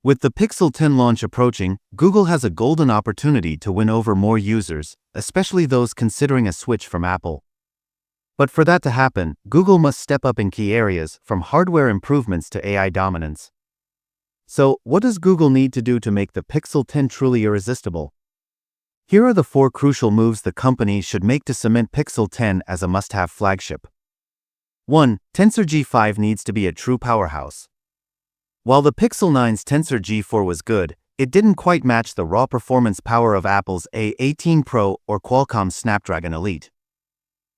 With the Pixel 10 launch approaching, Google has a golden opportunity to win over more users, especially those considering a switch from Apple. But for that to happen, Google must step up in key areas, from hardware improvements to AI dominance. So, what does Google need to do to make the Pixel 10 truly irresistible? Here are the 4 crucial moves the company should make to cement Pixel 10 as a must-have flagship. 1. Tensor G5 needs to be a true powerhouse. While the Pixel 9's Tensor G4 was good, it didn't quite match the raw performance power of Apple's A18 Pro or Qualcomm's Snapdragon Elite.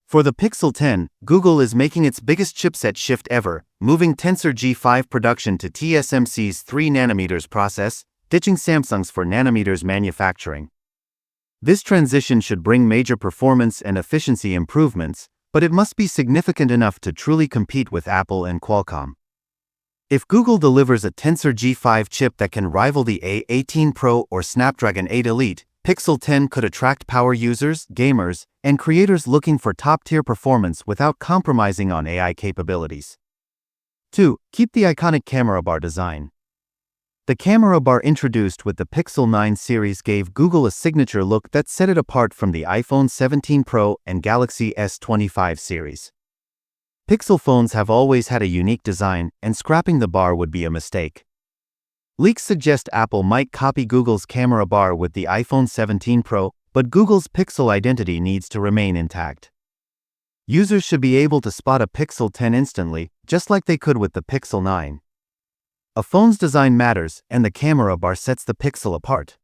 For the Pixel 10, Google is making its biggest chipset shift ever, moving Tensor G5 production to TSMC's 3nm process, ditching Samsung's 4nm manufacturing. This transition should bring major performance and efficiency improvements, but it must be significant enough to truly compete with Apple and Qualcomm. If Google delivers a Tensor G5 chip that can rival the A18 Pro or Snapdragon 8 Elite, Pixel 10 could attract power users, gamers, and creators looking for top-tier performance without compromising on AI capabilities. 2. Keep the iconic camera bar design. The camera bar introduced with the Pixel 9 series gave Google a signature look that set it apart from the iPhone 17 Pro and Galaxy S25 series. Pixel phones have always had a unique design, and scrapping the bar would be a mistake. Leaks suggest Apple might copy Google's camera bar with the iPhone 17 Pro, but Google's Pixel identity needs to remain intact. Users should be able to spot a Pixel 10 instantly, just like they could with the Pixel 9. A phone's design matters, and the camera bar sets the Pixel apart.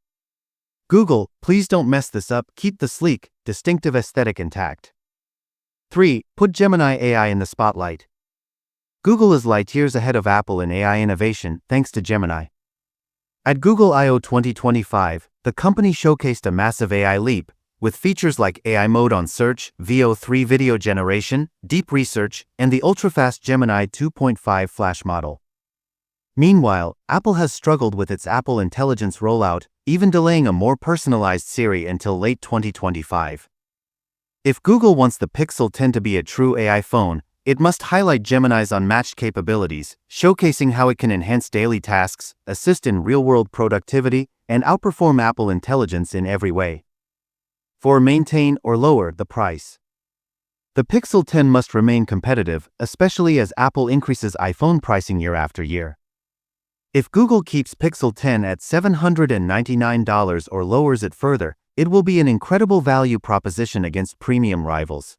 Google, please don't mess this up. Keep the sleek, distinctive aesthetic intact. 3. Put Gemini AI in the spotlight. Google is light years ahead of Apple in AI innovation thanks to Gemini. At Google I/O 2025, the company showcased a massive AI leap, with features like AI mode on search, VO3 video generation, deep research, and the ultra-fast Gemini 2.5 flash model. Meanwhile, Apple has struggled with its Apple Intelligence rollout, even delaying a more personalized Siri until late 2025. If Google wants the Pixel 10 to be a true AI phone, it must highlight Gemini's unmatched capabilities, showcasing how it can enhance daily tasks, assist in real-world productivity, and outperform Apple Intelligence in every way. 4. Maintain or lower the price. The Pixel 10 must remain competitive, especially as Apple increases iPhone pricing year after year. If Google keeps Pixel 10 at $799 or lowers it further, it will be an incredible value proposition against premium rivals.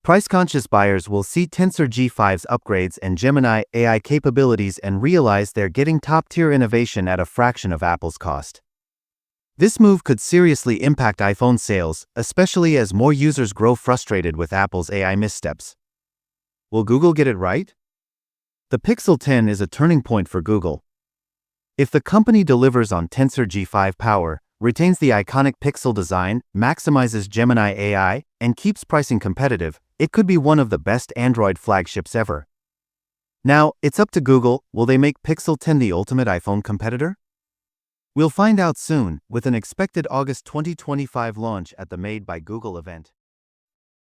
Price-conscious buyers will see Tensor G5's upgrades and Gemini AI capabilities and realize they're getting top-tier innovation at a fraction of Apple's cost. This move could seriously impact iPhone sales, especially as more users grow frustrated with Apple's AI missteps. Will Google get it right? The Pixel 10 is a turning point for Google. If the company delivers on Tensor G5 power, retains the iconic Pixel design, maximizes Gemini AI, and keeps pricing competitive, it could be one of the best Android flagships ever. Now, it's up to Google. Will they make Pixel 10 the ultimate iPhone competitor? We'll find out soon, with an expected August 2025 launch at the Made by Google event.